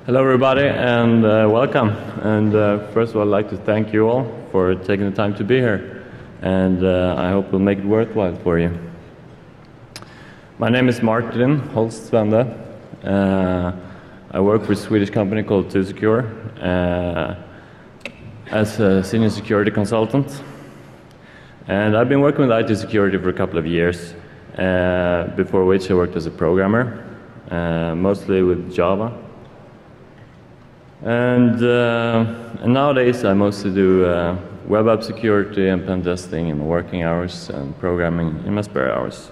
Hello everybody and welcome. And first of all, I'd like to thank you all for taking the time to be here. And I hope we'll make it worthwhile for you. My name is Martin Holstvende. I work for a Swedish company called 2Secure as a senior security consultant. And I've been working with IT security for a couple of years, before which I worked as a programmer, mostly with Java. And nowadays I mostly do web app security and pen testing in my working hours and programming in my spare hours.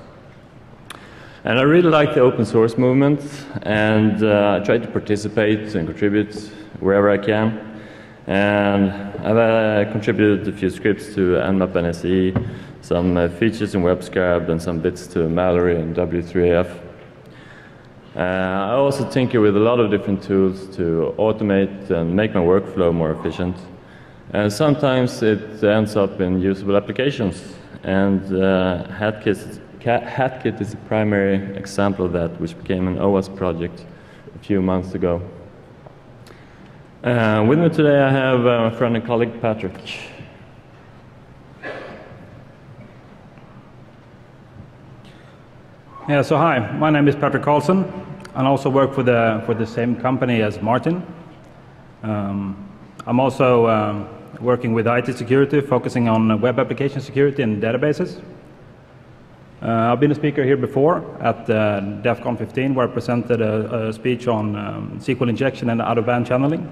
And I really like the open source movement, and I try to participate and contribute wherever I can. And I've contributed a few scripts to Nmap NSE, some features in WebScribe, and some bits to Mallory and W3AF. I also tinker with a lot of different tools to automate and make my workflow more efficient. And sometimes it ends up in usable applications. And Hatkit is a primary example of that, which became an Owasp project a few months ago. With me today I have my friend and colleague Patrick. Yeah, so hi, my name is Patrick Carlson, and I also work for the same company as Martin. I'm also working with IT security, focusing on web application security and databases. I've been a speaker here before at DEFCON 15, where I presented a speech on SQL injection and out-of-band channeling.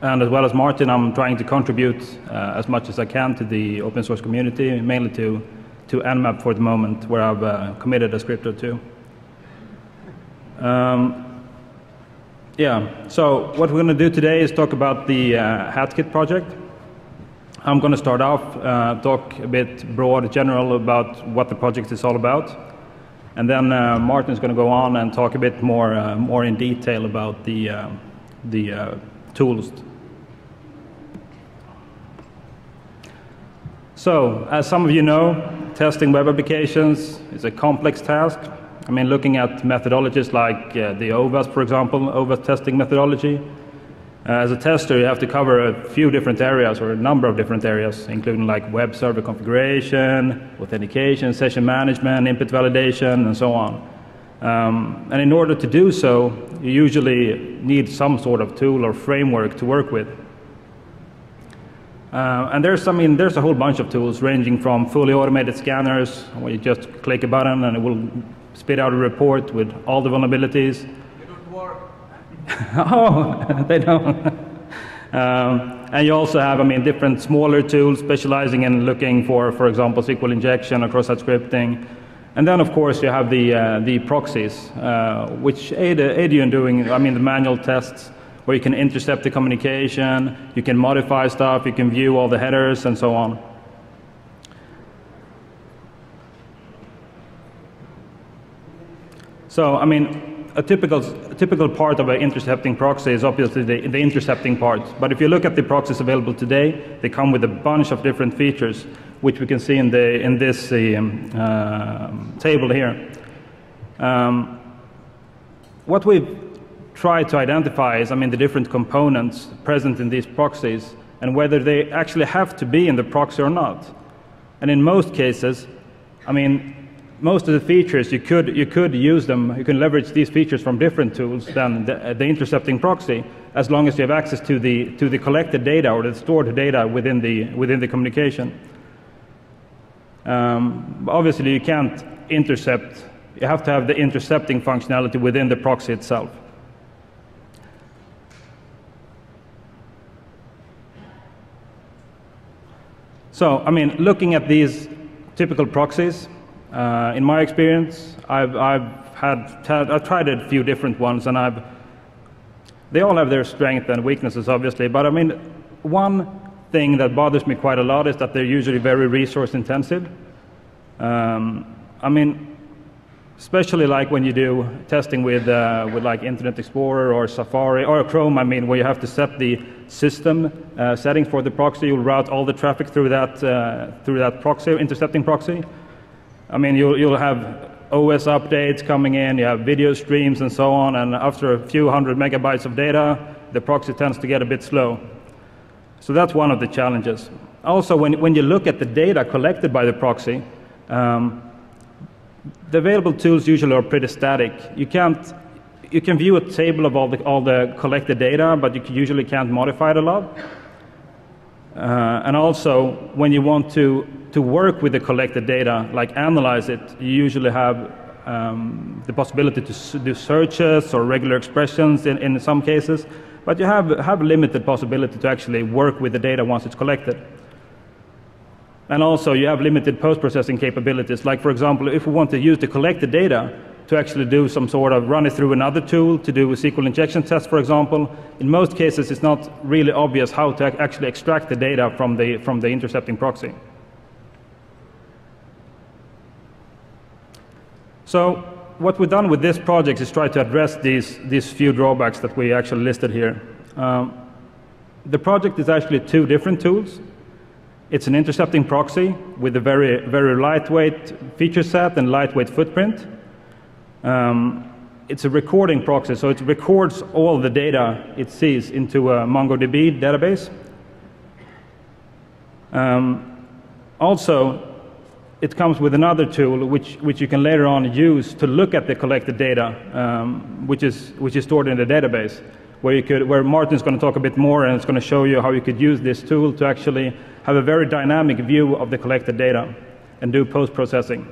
And as well as Martin, I'm trying to contribute as much as I can to the open source community, mainly to Nmap for the moment, where I've committed a script or two. Yeah, so what we're going to do today is talk about the Hatkit project. I'm going to start off, talk a bit broad, general about what the project is all about. And then Martin's going to go on and talk a bit more in detail about the tools. So, as some of you know, testing web applications is a complex task. I mean, looking at methodologies like the Owasp, for example, Owasp testing methodology. As a tester, you have to cover a few different areas, or a number of different areas, including like web server configuration, authentication, session management, input validation, and so on. And in order to do so, you usually need some sort of tool or framework to work with. And there's a whole bunch of tools, ranging from fully automated scanners, where you just click a button and it will spit out a report with all the vulnerabilities. They don't work. Oh, they don't. And you also have, different smaller tools specializing in looking for example, SQL injection or cross-site scripting. And then, of course, you have the proxies, which aid you in doing, the manual tests, where you can intercept the communication, you can modify stuff, you can view all the headers, and so on. So, a typical part of an intercepting proxy is obviously the intercepting part. But if you look at the proxies available today, they come with a bunch of different features, which we can see in this table here. What we've tried to identify is, the different components present in these proxies, and whether they actually have to be in the proxy or not. And in most cases, most of the features, you could use them, you can leverage these features from different tools than the intercepting proxy, as long as you have access to the collected data or the stored data within the communication. Obviously, you can't intercept. You have to have the intercepting functionality within the proxy itself. So, looking at these typical proxies, in my experience, I've tried a few different ones, and they all have their strengths and weaknesses, obviously. But one thing that bothers me quite a lot is that they're usually very resource intensive. Especially like when you do testing with like Internet Explorer or Safari or Chrome, where you have to set the system settings for the proxy. You'll route all the traffic through that proxy, intercepting proxy. You'll have OS updates coming in, you have video streams and so on, and after a few hundred megabytes of data, the proxy tends to get a bit slow. So that's one of the challenges. Also, when you look at the data collected by the proxy, the available tools usually are pretty static. You can view a table of all the collected data, but you usually can't modify it a lot. And also, when you want to work with the collected data, like analyze it, you usually have the possibility to do searches or regular expressions in some cases, but you have limited possibility to actually work with the data once it's collected. And also, you have limited post-processing capabilities. Like, for example, if we want to use the collected data to actually do some sort of run it through another tool to do a SQL injection test, for example, in most cases, it's not really obvious how to actually extract the data from the intercepting proxy. So what we've done with this project is try to address these few drawbacks that we actually listed here. The project is actually two different tools. It's an intercepting proxy with a very, very lightweight feature set and lightweight footprint. It's a recording proxy, so it records all the data it sees into a MongoDB database. Also, it comes with another tool which you can later on use to look at the collected data, which is stored in the database, where Martin's going to talk a bit more, and it's going to show you how you could use this tool to actually have a very dynamic view of the collected data and do post-processing.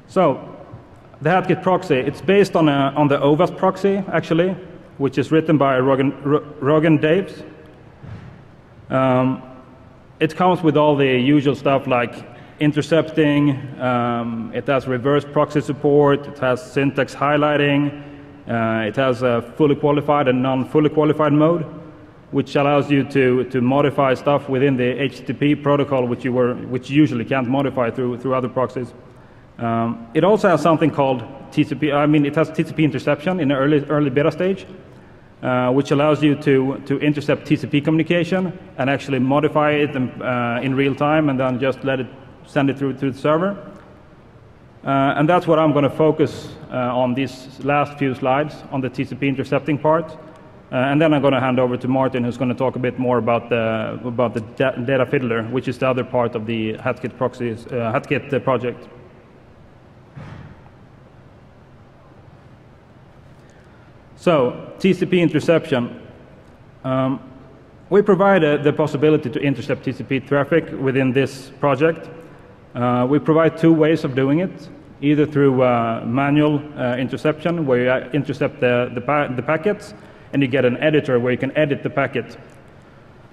So, the Hatkit proxy, it's based on the Owasp proxy, actually, which is written by Rogan Daves. It comes with all the usual stuff like intercepting, it has reverse proxy support, it has syntax highlighting, it has a fully qualified and non-fully qualified mode, which allows you to modify stuff within the HTTP protocol, which you usually can't modify through other proxies. It also has something called TCP. I mean, it has TCP interception in the early beta stage, which allows you to intercept TCP communication and actually modify it in real time, and then just send it through to the server. And that's what I'm going to focus on these last few slides, on the TCP intercepting part. And then I'm going to hand over to Martin, who's going to talk a bit more about the data fiddler, which is the other part of the Hatkit Hatkit project. So, TCP interception. We provide the possibility to intercept TCP traffic within this project. We provide two ways of doing it, either through manual interception, where you intercept the packets, and you get an editor where you can edit the packet.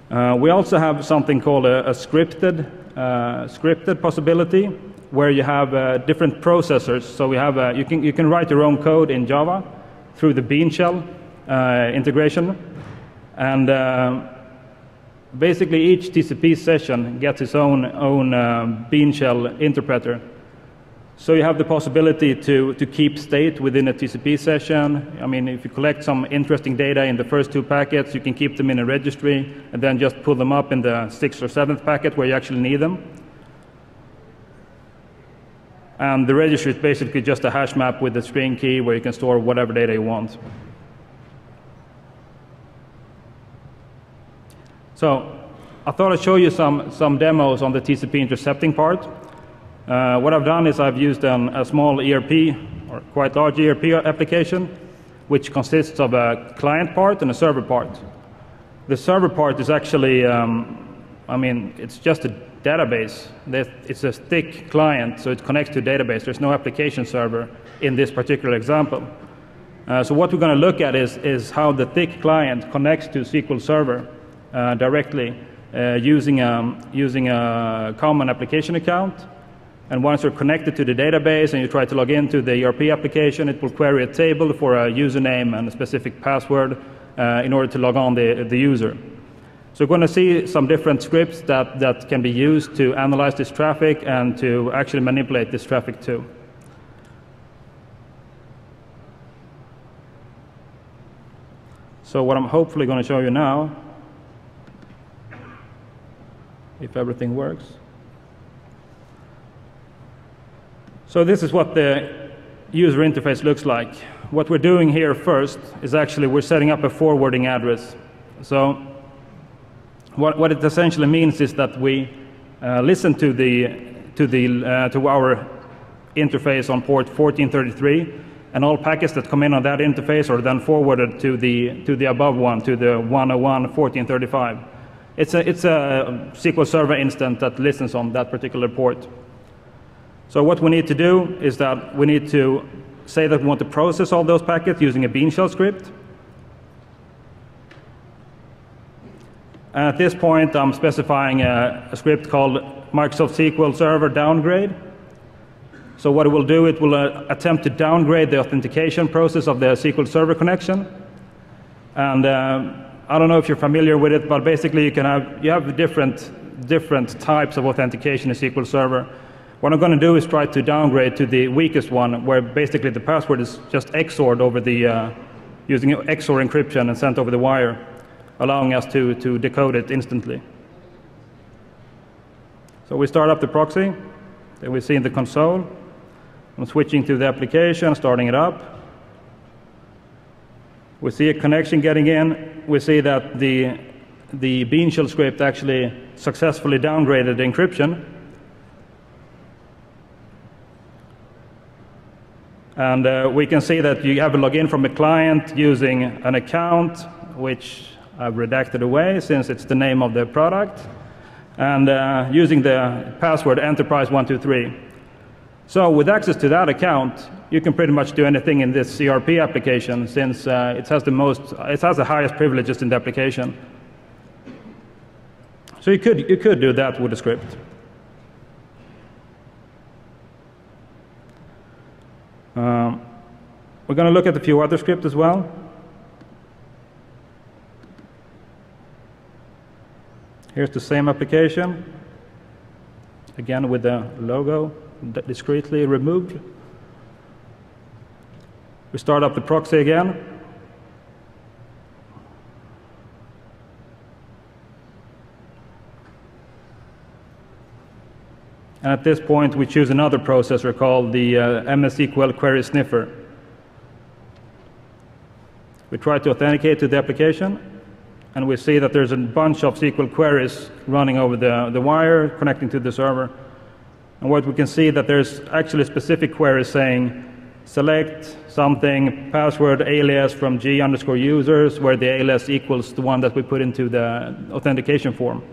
We also have something called a scripted possibility, where you have different processors. So we have you can write your own code in Java through the bean shell integration, and basically each TCP session gets its own bean shell interpreter. So you have the possibility to keep state within a TCP session. I mean, if you collect some interesting data in the first two packets, you can keep them in a registry and then just pull them up in the 6th or 7th packet where you actually need them. And the registry is basically just a hash map with a string key where you can store whatever data you want. So I thought I'd show you some demos on the TCP intercepting part. What I've done is I've used a small ERP, or quite large ERP application, which consists of a client part and a server part. The server part is actually, I mean, it's just a database. It's a thick client, so it connects to a database. There's no application server in this particular example. So what we're going to look at is how the thick client connects to SQL Server directly using a common application account. And once you're connected to the database and you try to log into the ERP application, it will query a table for a username and a specific password in order to log on the user. So we're going to see some different scripts that can be used to analyze this traffic and to actually manipulate this traffic too. So what I'm hopefully going to show you now if everything works. So this is what the user interface looks like. What we're doing here first is actually we're setting up a forwarding address. So what it essentially means is that we listen to our interface on port 1433, and all packets that come in on that interface are then forwarded to the above one, to the 101.1435. It's a SQL Server instance that listens on that particular port. So what we need to do is that we need to say that we want to process all those packets using a bean shell script. And at this point, I'm specifying a script called Microsoft SQL Server downgrade. So what it will do, it will attempt to downgrade the authentication process of the SQL Server connection. And I don't know if you're familiar with it, but basically you have different types of authentication in SQL Server. What I'm going to do is try to downgrade to the weakest one, where basically the password is just XORed over the using XOR encryption and sent over the wire, allowing us to decode it instantly. So we start up the proxy that we see in the console. I'm switching to the application, starting it up. We see a connection getting in. We see that the bean shell script actually successfully downgraded the encryption. And we can see that you have a login from a client using an account, which I've redacted away since it's the name of the product, and using the password enterprise123. So with access to that account, you can pretty much do anything in this ERP application, since it has the highest privileges in the application. So you could do that with a script. We're going to look at a few other scripts as well. Here's the same application, again with the logo discreetly removed. We start up the proxy again. And at this point, we choose another processor called the MS SQL Query Sniffer. We try to authenticate to the application, and we see that there's a bunch of SQL queries running over the wire, connecting to the server. And what we can see that there's actually specific queries saying, select something, password alias from G_users, where the alias equals the one that we put into the authentication form.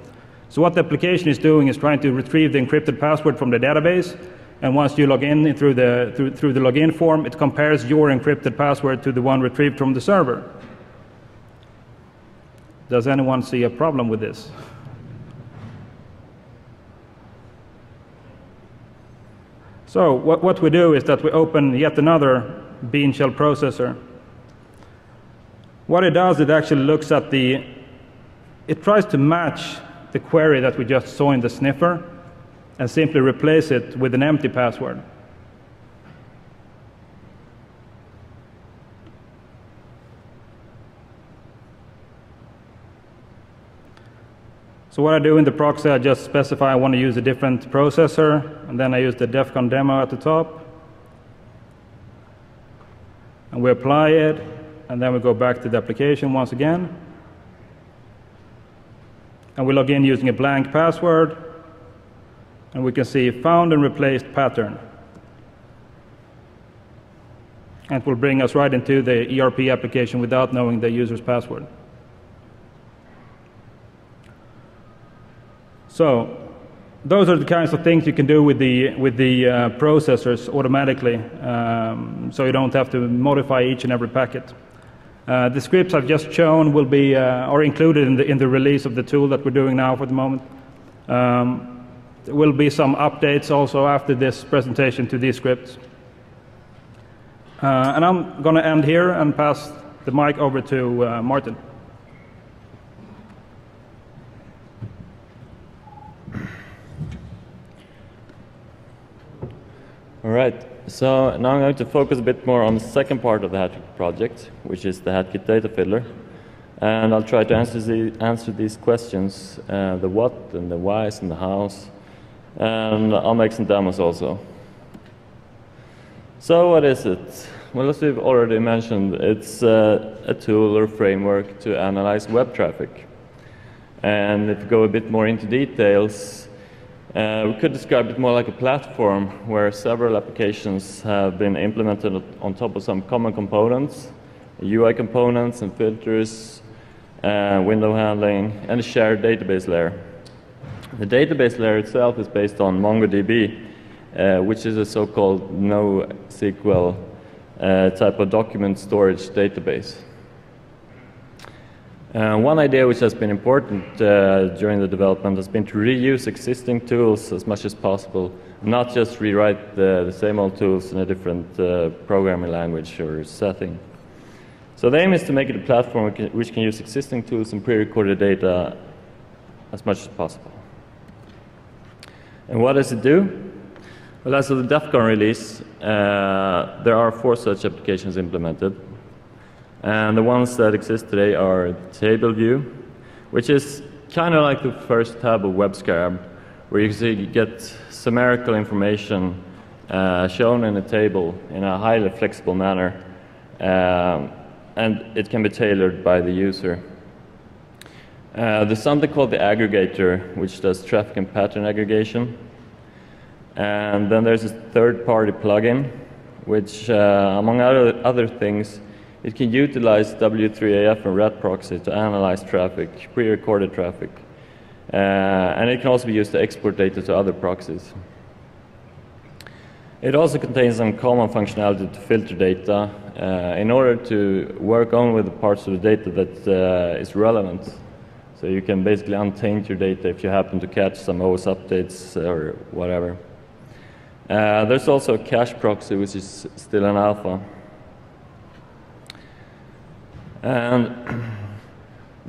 So what the application is doing is trying to retrieve the encrypted password from the database, and once you log in through the login form, it compares your encrypted password to the one retrieved from the server. Does anyone see a problem with this? So what we do is that we open yet another bean shell processor. What it does, it actually looks at it tries to match the query that we just saw in the sniffer and simply replace it with an empty password. So what I do in the proxy, I just specify I want to use a different processor, and then I use the DEFCON demo at the top. And we apply it, and then we go back to the application once again. And we log in using a blank password, and we can see found and replaced pattern. And it will bring us right into the ERP application without knowing the user's password. So those are the kinds of things you can do with the processors automatically, so you don't have to modify each and every packet. The scripts I've just shown will be are included in the release of the tool that we're doing now for the moment. There will be some updates also after this presentation to these scripts. And I'm going to end here and pass the mic over to Martin. All right, so now I'm going to focus a bit more on the second part of the Hatkit project, which is the Hatkit data fiddler. And I'll try to answer these questions, the what and the whys and the hows. And I'll make some demos also. So what is it? Well, as we've already mentioned, it's a tool or framework to analyze web traffic. And if we go a bit more into details, we could describe it more like a platform where several applications have been implemented on top of some common components, UI components and filters, window handling, and a shared database layer. The database layer itself is based on MongoDB, which is a so-called NoSQL type of document storage database. One idea which has been important during the development has been to reuse existing tools as much as possible, not just rewrite the same old tools in a different programming language or setting. So the aim is to make it a platform which can use existing tools and pre-recorded data as much as possible. And what does it do? Well, as of the DEFCON release, there are 4 such applications implemented. And the ones that exist today are Table View, which is kind of like the first tab of WebScarab, where you get sumerical information shown in a table in a highly flexible manner, and it can be tailored by the user. There's something called the aggregator, which does traffic and pattern aggregation. And then there's a third-party plugin, which, among other things, it can utilize W3AF and rat proxy to analyze traffic, pre-recorded traffic. And it can also be used to export data to other proxies. It also contains some common functionality to filter data in order to work only with the parts of the data that is relevant. So you can basically untaint your data if you happen to catch some OS updates or whatever. There's also a cache proxy, which is still an alpha. And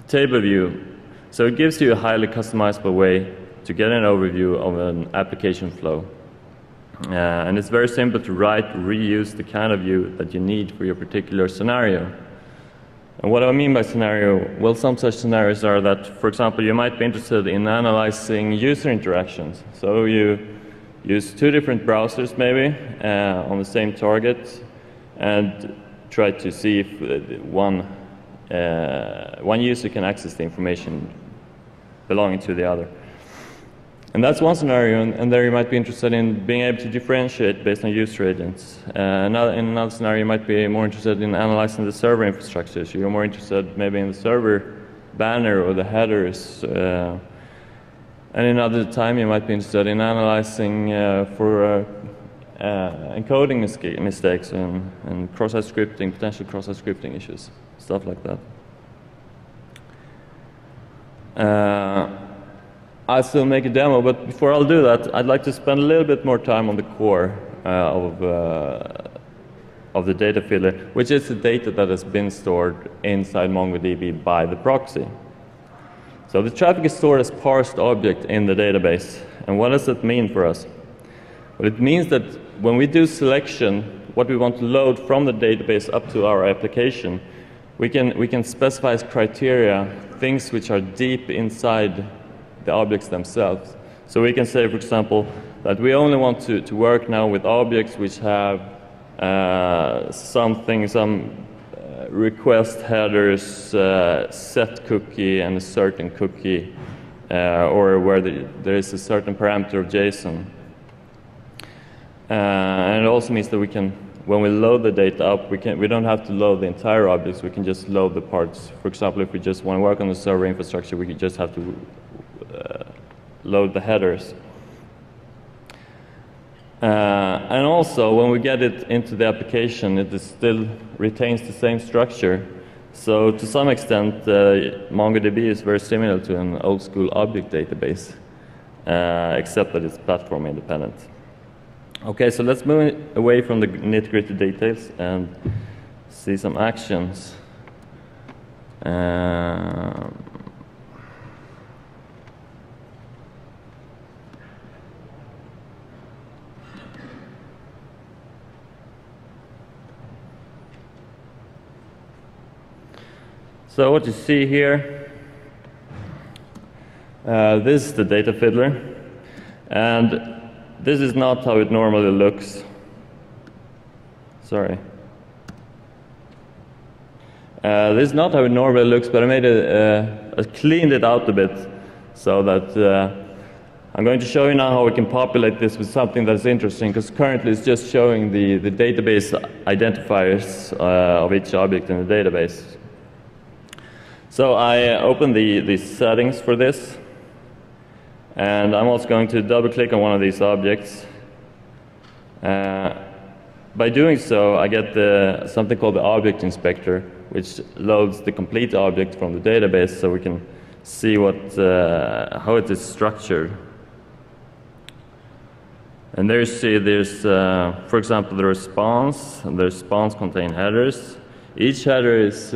Table View. So it gives you a highly customizable way to get an overview of an application flow. And it's very simple to write, reuse the kind of view that you need for your particular scenario. And what do I mean by scenario? Well, some such scenarios are that, for example, you might be interested in analyzing user interactions. So you use 2 different browsers maybe on the same target and try to see if one user can access the information belonging to the other. And that's one scenario, and there you might be interested in being able to differentiate based on user agents. In another scenario, you might be more interested in analyzing the server infrastructure. So you're more interested maybe in the server banner or the headers. And another time, you might be interested in analyzing for encoding mistakes and cross-site scripting, potential cross-site scripting issues, stuff like that. I'll still make a demo, but before I'll do that, I'd like to spend a little bit more time on the core of the data filter, which is the data that has been stored inside MongoDB by the proxy. So the traffic is stored as parsed object in the database. And what does that mean for us? Well, it means that when we do selection, what we want to load from the database up to our application, we can specify as criteria things which are deep inside the objects themselves. So we can say, for example, that we only want to work now with objects which have some request headers, set cookie, and a certain cookie, or where there is a certain parameter of JSON. And it also means that we can, when we load the data up, we don't have to load the entire objects. We can just load the parts. For example, if we just want to work on the server infrastructure, we could just have to load the headers. And also, when we get it into the application, it still retains the same structure. So to some extent, MongoDB is very similar to an old-school object database, except that it's platform independent. Okay, so let's move away from the nitty-gritty details and see some actions. So what you see here, this is the data fiddler, and this is not how it normally looks. Sorry. This is not how it normally looks, but I made I cleaned it out a bit so that I'm going to show you now how we can populate this with something that's interesting, because currently it's just showing the database identifiers of each object in the database. So I open the settings for this, and I'm also going to double-click on one of these objects. By doing so, I get something called the object inspector, which loads the complete object from the database so we can see how it is structured. And there you see there's, for example, the response, and the response contains headers. Each header is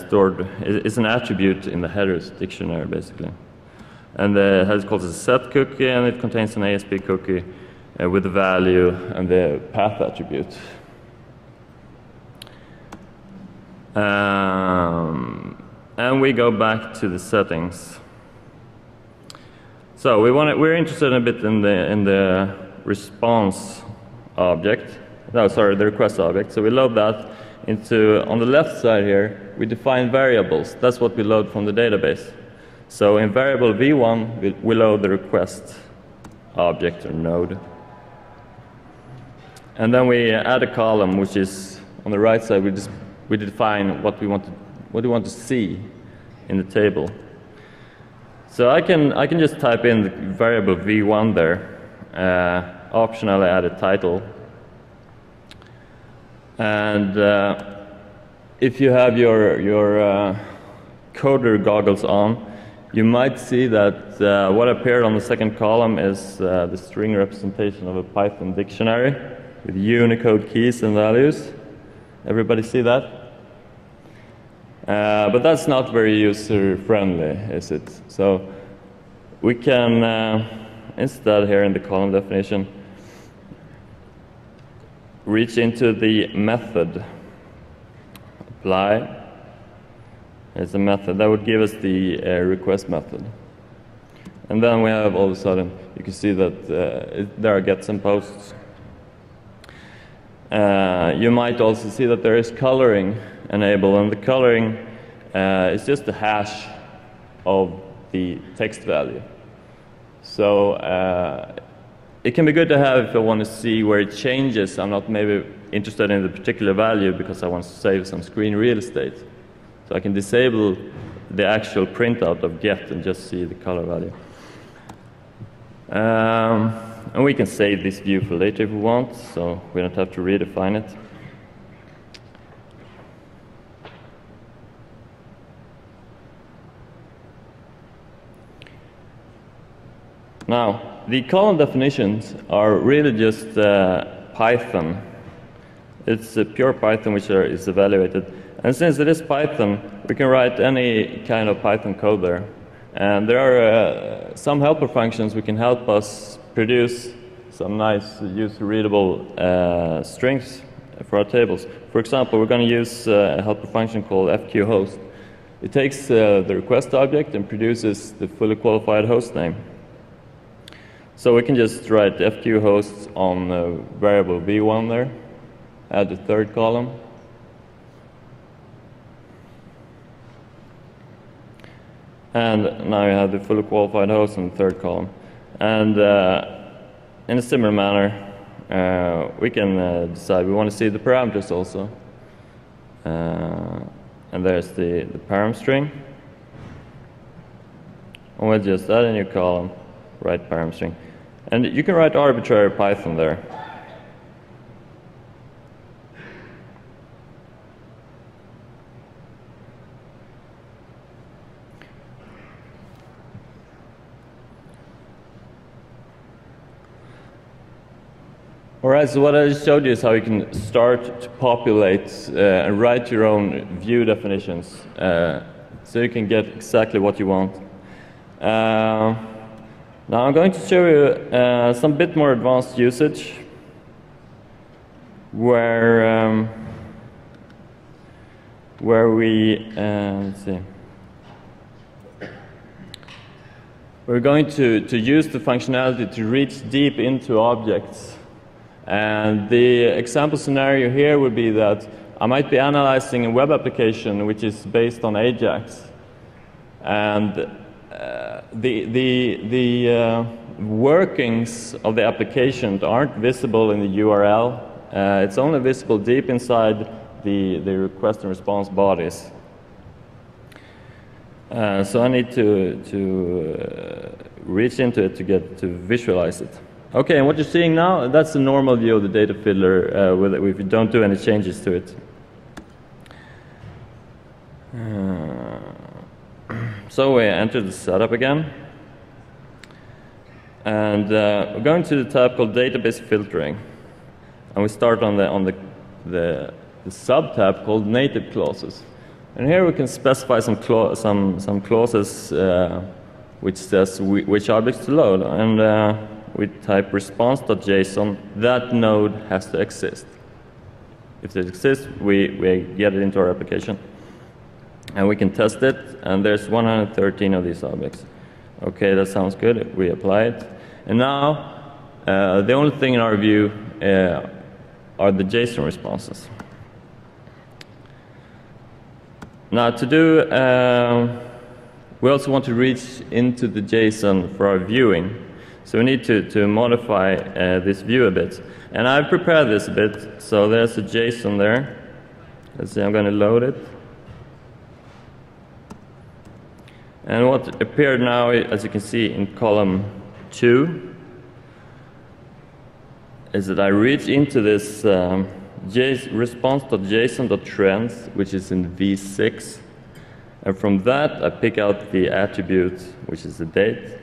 stored, is an attribute in the headers dictionary, basically. And the header is called a set cookie, and it contains an ASP cookie with the value and the path attribute. And we go back to the settings. So we're interested a bit in the response object. No, sorry, the request object. So we load that into, on the left side here, we define variables. That's what we load from the database. So in variable v1, we load the request object or node. And then we add a column, which is on the right side. We define what we want to see in the table. So I can just type in the variable v1 there. Optionally add a title. And if you have your coder goggles on, you might see that what appeared on the second column is the string representation of a Python dictionary with Unicode keys and values. Everybody see that? But that's not very user-friendly, is it? So we can, instead here in the column definition, reach into the method. Apply is a method. That would give us the request method. And then we have, all of a sudden, you can see that there are gets and posts. You might also see that there is coloring enabled, and the coloring is just a hash of the text value. So it can be good to have if I want to see where it changes. I'm not maybe interested in the particular value because I want to save some screen real estate. So I can disable the actual printout of get and just see the color value. And we can save this view for later if we want, so we don't have to redefine it. Now, the column definitions are really just Python. It's pure Python which is evaluated. And since it is Python, we can write any kind of Python code there. And there are some helper functions which can help us produce some nice user-readable strings for our tables. For example, we're going to use a helper function called fqhost. It takes the request object and produces the fully qualified host name. So we can just write fqhost on variable v1 there, add the third column. And now you have the fully qualified host in the third column. And in a similar manner, we can decide we want to see the parameters also. And there's the param string. And we'll just add a new column, write param string. And you can write arbitrary Python there. Alright, so what I just showed you is how you can start to populate and write your own view definitions so you can get exactly what you want. Now I'm going to show you some bit more advanced usage where where we, let's see, we're going to use the functionality to reach deep into objects. And the example scenario here would be that I might be analyzing a web application which is based on Ajax. And the workings of the application aren't visible in the URL. It's only visible deep inside the request and response bodies. So I need to reach into it to visualize it. Okay, and what you're seeing now, that's the normal view of the data fiddler if you don't do any changes to it. So we enter the setup again. And we're going to the tab called Database Filtering. And we start on the sub-tab called Native Clauses. And here we can specify some clauses which says which objects to load. And we type response.json, that node has to exist. If it exists, we get it into our application. And we can test it, and there's 113 of these objects. Okay, that sounds good. We apply it. And now, the only thing in our view are the JSON responses. Now, to do, we also want to reach into the JSON for our viewing. So we need to modify this view a bit. And I've prepared this a bit. So there's a JSON there. Let's see, I'm going to load it. And what appeared now, as you can see in column 2, is that I reach into this response.json.trends, which is in v6. And from that, I pick out the attribute, which is the date.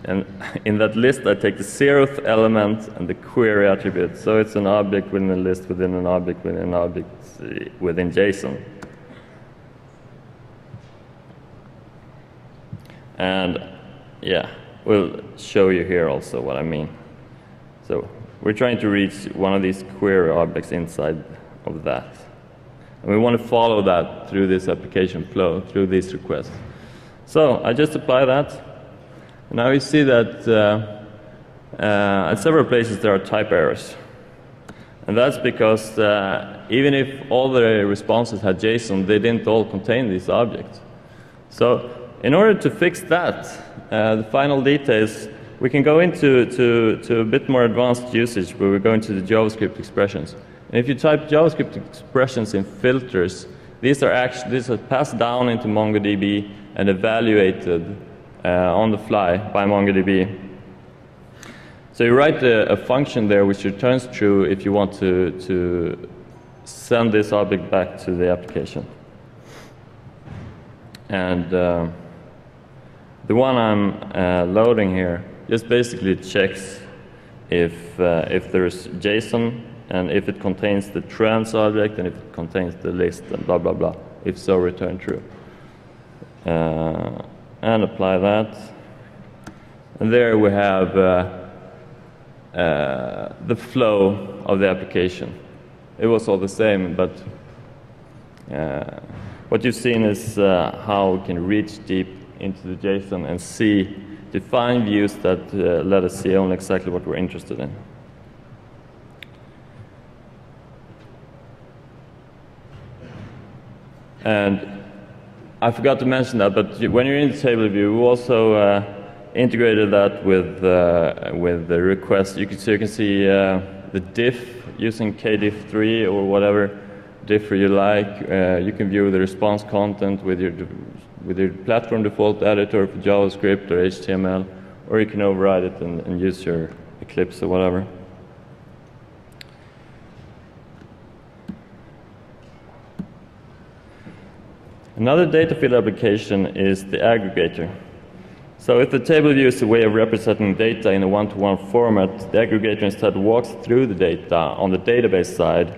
And in that list, I take the 0th element and the query attribute. So it's an object within a list within an object within an object within JSON. And yeah, we'll show you here also what I mean. So we're trying to reach one of these query objects inside of that. And we want to follow that through this application flow, through these requests. So I just apply that. Now you see that at several places there are type errors. And that's because even if all the responses had JSON, they didn't all contain these objects. So in order to fix that, the final details, we can go into a bit more advanced usage where we go into the JavaScript expressions. And if you type JavaScript expressions in filters, these are passed down into MongoDB and evaluated on the fly by MongoDB. So you write a function there which returns true if you want to send this object back to the application. And the one I'm loading here just basically checks if there's JSON and if it contains the trends object and if it contains the list and blah, blah, blah. If so, return true. And apply that. And there we have the flow of the application. It was all the same, but what you've seen is how we can reach deep into the JSON and define views that let us see only exactly what we're interested in. And I forgot to mention that, but when you're in the table view, we also integrated that with the request. You can see the diff using kdiff3 or whatever differ you like. You can view the response content with your platform default editor for JavaScript or HTML, or you can override it and use your Eclipse or whatever. Another data field application is the aggregator. So if the table view is a way of representing data in a one-to-one format, the aggregator instead walks through the data on the database side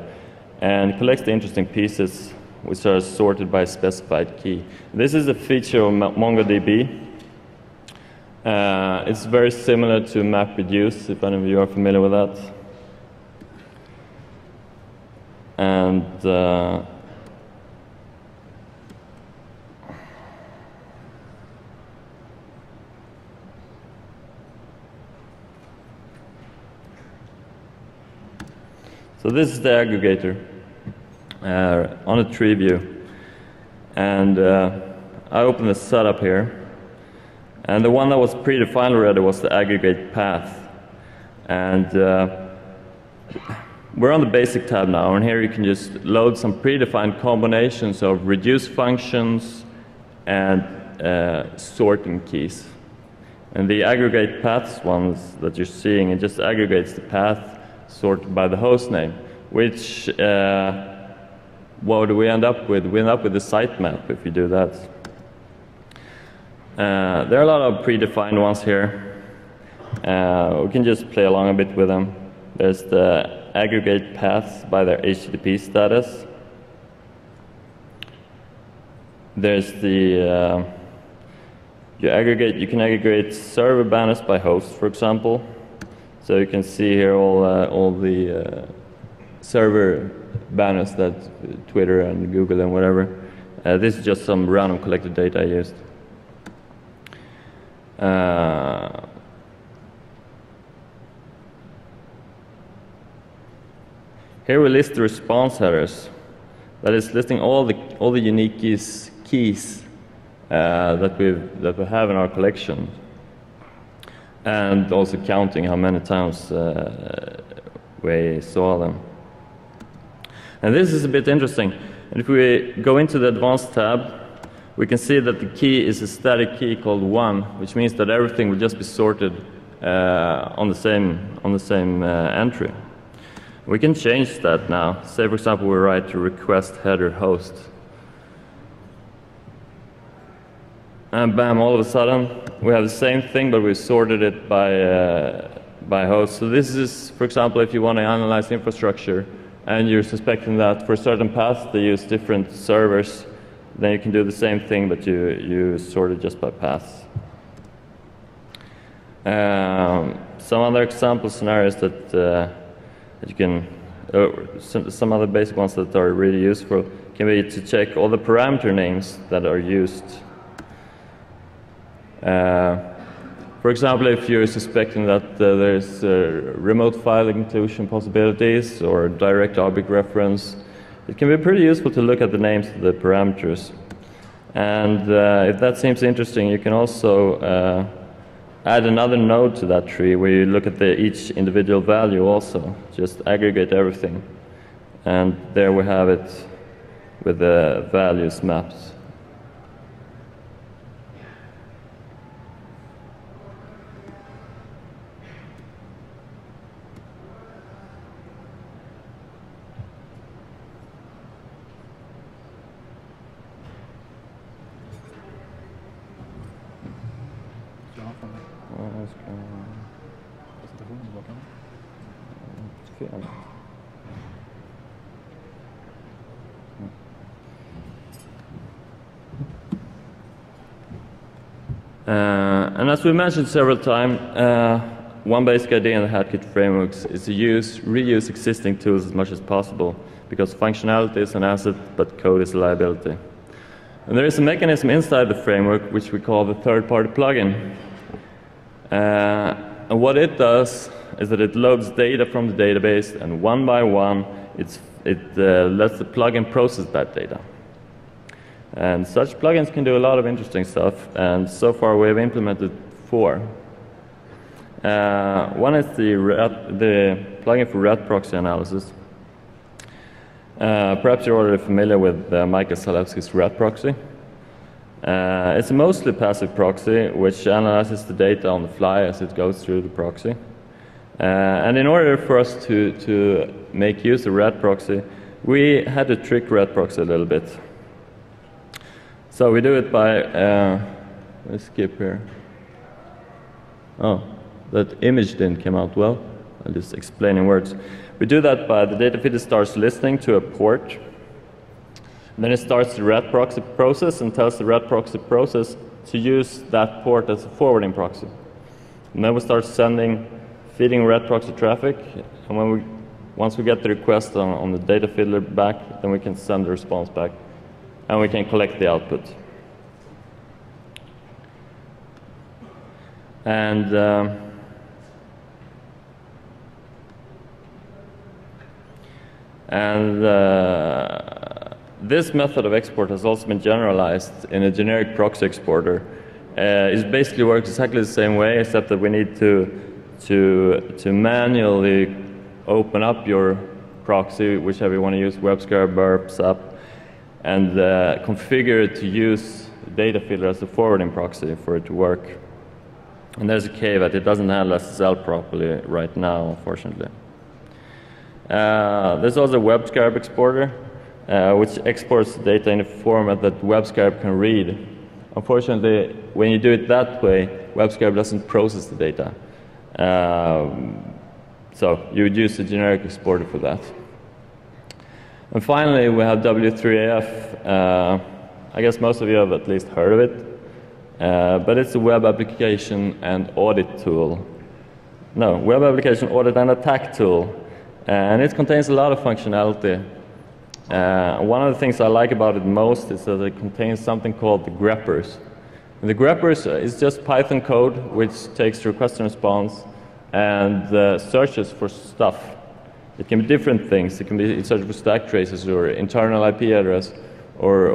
and collects the interesting pieces which are sorted by a specified key. This is a feature of MongoDB. It's very similar to MapReduce, if any of you are familiar with that. So this is the aggregator on a tree view. And I open the setup here. And the one that was predefined already was the aggregate path. And we're on the basic tab now, and here you can just load some predefined combinations of reduce functions and sorting keys. And the aggregate paths ones that you're seeing, it just aggregates the path sorted by the host name, which what do we end up with? We end up with the sitemap if you do that. There are a lot of predefined ones here. We can just play along a bit with them. There's the aggregate paths by their HTTP status. There's the you can aggregate server banners by host, for example. So you can see here all the server banners that Twitter and Google and whatever. This is just some random collected data I used. Here we list the response headers. That is listing all the unique keys that we have in our collection, and also counting how many times we saw them. And this is a bit interesting. And if we go into the advanced tab, we can see that the key is a static key called 1, which means that everything will just be sorted on the same entry. We can change that now. Say, for example, we write to request header host. And bam, all of a sudden, we have the same thing, but we sorted it by host. So this is, for example, if you want to analyze infrastructure, and you're suspecting that for certain paths they use different servers, then you can do the same thing, but you sort it just by paths. Some other example scenarios that you can, some other basic ones that are really useful can be to check all the parameter names that are used. For example, if you're suspecting that there's remote file inclusion possibilities or direct object reference, it can be pretty useful to look at the names of the parameters. And if that seems interesting, you can also add another node to that tree where you look at each individual value also. Just aggregate everything. And there we have it with the values mapped. And as we mentioned several times, one basic idea in the Hatkit frameworks is to reuse existing tools as much as possible, because functionality is an asset, but code is a liability. And there is a mechanism inside the framework which we call the third-party plugin. And what it does is that it loads data from the database, and one by one, it lets the plugin process that data. And such plugins can do a lot of interesting stuff, and so far we have implemented 4. One is the plugin for rat proxy analysis. Perhaps you're already familiar with Michael Zalewski's rat proxy. It's a mostly passive proxy which analyzes the data on the fly as it goes through the proxy. And in order for us to make use of rat proxy, we had to trick rat proxy a little bit. So we do it by, let's skip here. Oh, that image didn't come out well. I'll just explain in words. We do that by the data feeder starts listening to a port. Then it starts the rat proxy process and tells the rat proxy process to use that port as a forwarding proxy. And then we start feeding rat proxy traffic. And once we get the request on the data feeder back, then we can send the response back. And we can collect the output. And And this method of export has also been generalized in a generic proxy exporter. It basically works exactly the same way, except that we need to manually open up your proxy, whichever you want to use, WebScribe, burp, SAP, and configure it to use data filler as a forwarding proxy for it to work. And there's a caveat, it doesn't handle SSL properly right now, unfortunately. There's also a WebScribe exporter, which exports data in a format that WebScribe can read. Unfortunately, when you do it that way, WebScribe doesn't process the data. So you would use a generic exporter for that. And finally, we have W3AF. I guess most of you have at least heard of it. But it's a web application and audit tool. No, web application audit and attack tool. And it contains a lot of functionality. One of the things I like about it most is that it contains something called the greppers. And the greppers is just Python code which takes request and response and searches for stuff. It can be different things. It can be search for stack traces or internal IP address or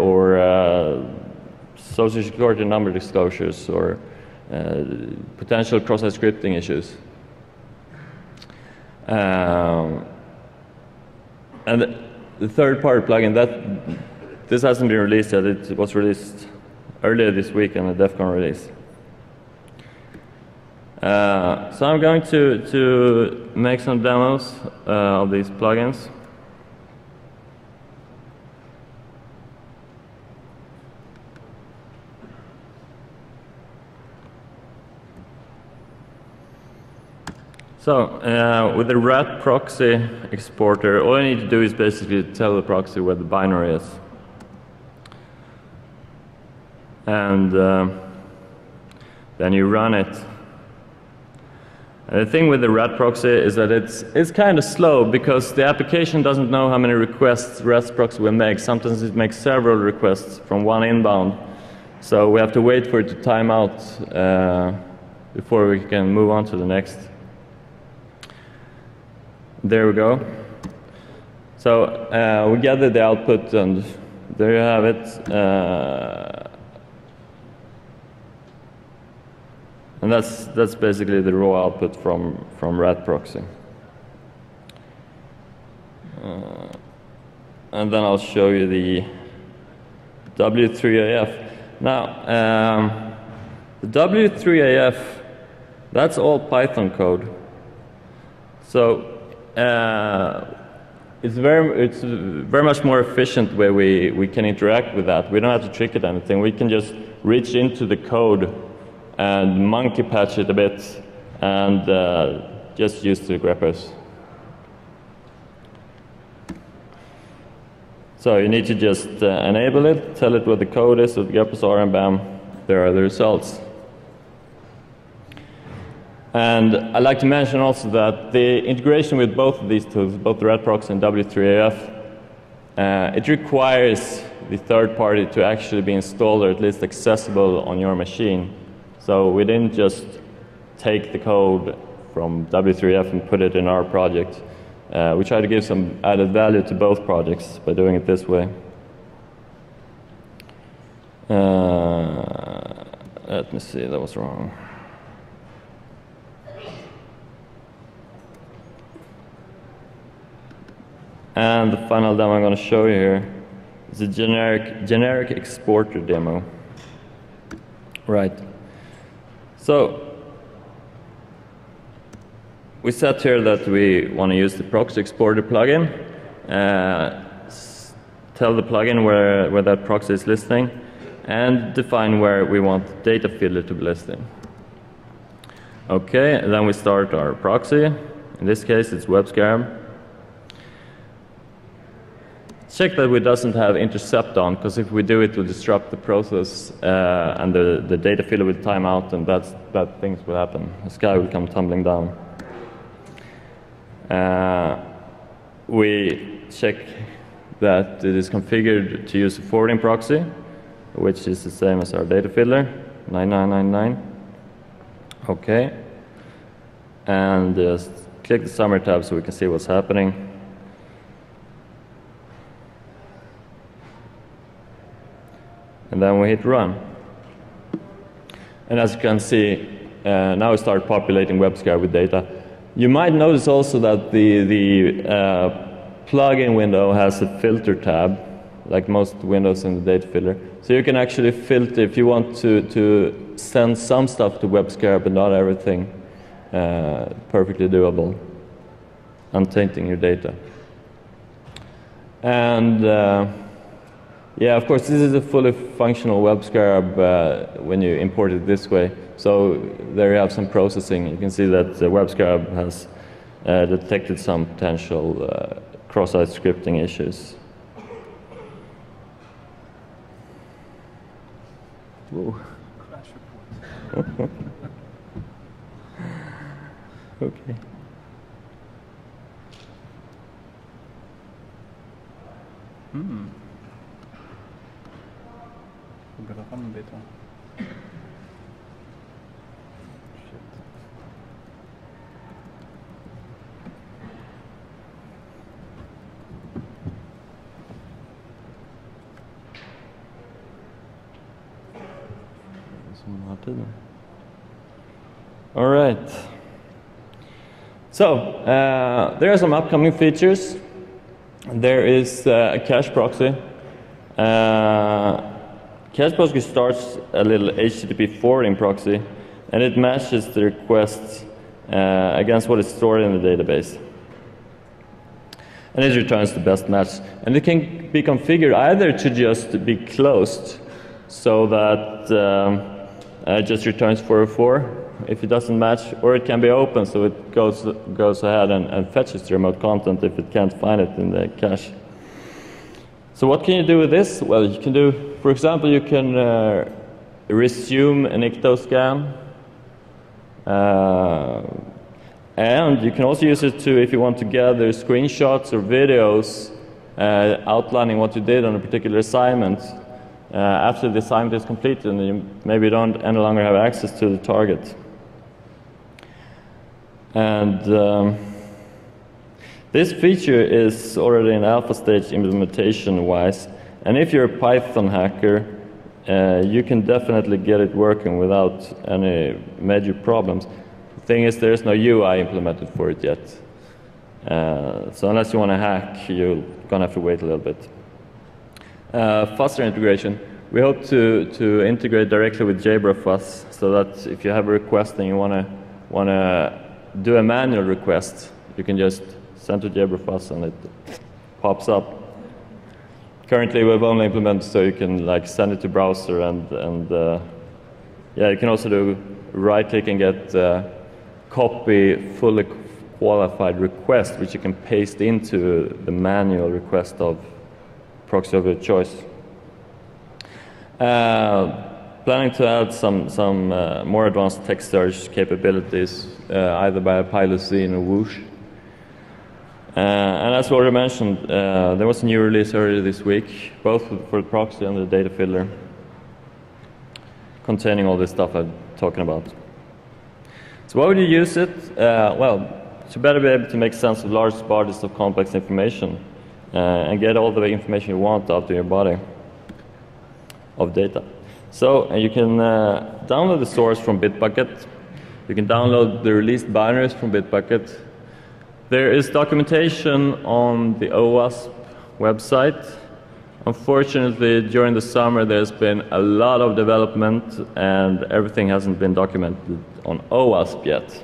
social security number disclosures or potential cross-site scripting issues. And the third-party plugin, this hasn't been released yet. It was released earlier this week in the DEFCON release. So I'm going to make some demos of these plugins. So with the rat proxy exporter, all you need to do is basically tell the proxy where the binary is. And then you run it. And the thing with the rat proxy is that it's kind of slow because the application doesn't know how many requests rat proxy will make. Sometimes it makes several requests from one inbound. So we have to wait for it to time out before we can move on to the next. There we go. So we gathered the output, and there you have it. And that's basically the raw output from rat proxy. And then I'll show you the W3AF. Now, the W3AF, that's all Python code. So it's very much more efficient way we can interact with that. We don't have to trick it anything. We can just reach into the code and monkey patch it a bit and just use the greppers. So you need to just enable it, tell it what the code is, what the greppers are, and bam, there are the results. And I'd like to mention also that the integration with both of these tools, both the rat proxy and W3AF, it requires the third party to actually be installed or at least accessible on your machine. So we didn't just take the code from W3AF and put it in our project. We try to give some added value to both projects by doing it this way. Let me see, that was wrong. And the final demo I'm going to show you here is a generic exporter demo. Right. So we set here that we want to use the proxy exporter plugin, tell the plugin where that proxy is listing, and define where we want data filler to be listing. Okay, and then we start our proxy. In this case, it's WebScribe. Check that it doesn't have intercept on, because if we do, it will disrupt the process and the data filler will time out, and bad things will happen. The sky will come tumbling down. We check that it is configured to use a forwarding proxy, which is the same as our data filler, 9999. Okay. And just click the summary tab so we can see what's happening. and then we hit run. And as you can see, now we start populating WebScribe with data. You might notice also that the plugin window has a filter tab, like most windows in the data filter. So you can actually filter if you want to send some stuff to WebScribe, but not everything. Perfectly doable, untainting your data. And yeah, of course, this is a fully functional WebScribe when you import it this way. So there you have some processing. You can see that WebScribe has detected some potential cross-site scripting issues. Whoa. Okay. All right. So there are some upcoming features. There is a cache proxy. Cache proxy starts a little HTTP forwarding proxy, and it matches the requests against what is stored in the database. And it returns the best match. And it can be configured either to just be closed, so that it just returns 404 if it doesn't match, or it can be open, so it goes ahead and fetches the remote content if it can't find it in the cache. So what can you do with this? Well, you can do, for example, you can resume an icto scan, and you can also use it to, if you want to gather screenshots or videos outlining what you did on a particular assignment. After the assignment is completed, and you maybe don't any longer have access to the target. And this feature is already in alpha stage implementation-wise, and if you're a Python hacker, you can definitely get it working without any major problems. The thing is, there is no UI implemented for it yet. So unless you want to hack, you're going to have to wait a little bit. Faster integration. We hope to integrate directly with JBraFuzz, so that if you have a request and you want to do a manual request, you can just send to JBraFuzz and it pops up. Currently, we've only implemented so you can like send it to browser, and yeah, you can also do right-click and get copy fully qualified request, which you can paste into the manual request of proxy of your choice. Planning to add some more advanced text search capabilities, either by Pilocene or Whoosh. And as already mentioned, there was a new release earlier this week, both for the proxy and the data fiddler, containing all this stuff I'm talking about. So why would you use it? Well, you better be able to make sense of large bodies of complex information and get all the information you want out of your body of data. So you can download the source from Bitbucket. You can download the released binaries from Bitbucket. There is documentation on the Owasp website. Unfortunately, during the summer, there's been a lot of development, and everything hasn't been documented on Owasp yet.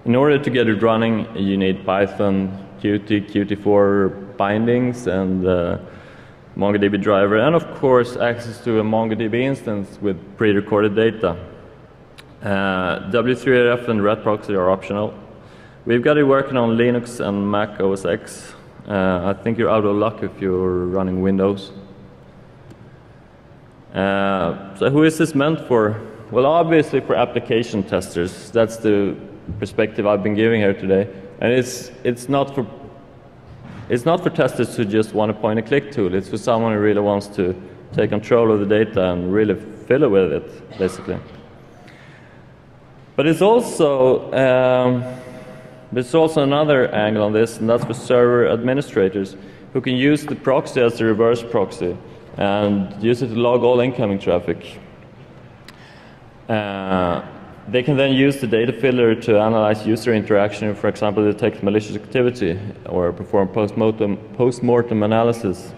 In order to get it running, you need Python, Qt, Qt4 bindings, and MongoDB driver, and of course access to a MongoDB instance with pre-recorded data. W3RF and Red Proxy are optional. We've got it working on Linux and Mac OS X. I think you're out of luck if you're running Windows. So who is this meant for? Well, obviously for application testers. That's the perspective I've been giving here today. And it's not for testers who just want a point-and-click tool. It's for someone who really wants to take control of the data and really fiddle with it, basically. But it's also there's also another angle on this, and that's for server administrators. who can use the proxy as a reverse proxy and use it to log all incoming traffic. They can then use the data filler to analyze user interaction, for example, detect malicious activity or perform post-mortem analysis.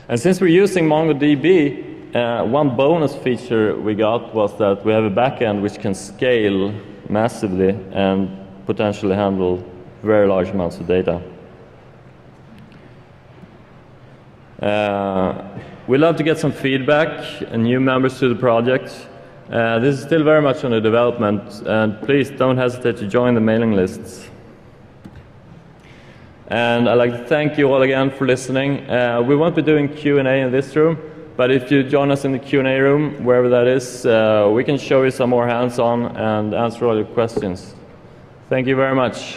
And since we're using MongoDB, one bonus feature we got was that we have a backend which can scale massively and potentially handle very large amounts of data. We'd love to get some feedback and new members to the project. This is still very much under development, and please don't hesitate to join the mailing lists. And I'd like to thank you all again for listening. We won't be doing Q&A in this room, but if you join us in the Q&A room, wherever that is, we can show you some more hands-on and answer all your questions. Thank you very much.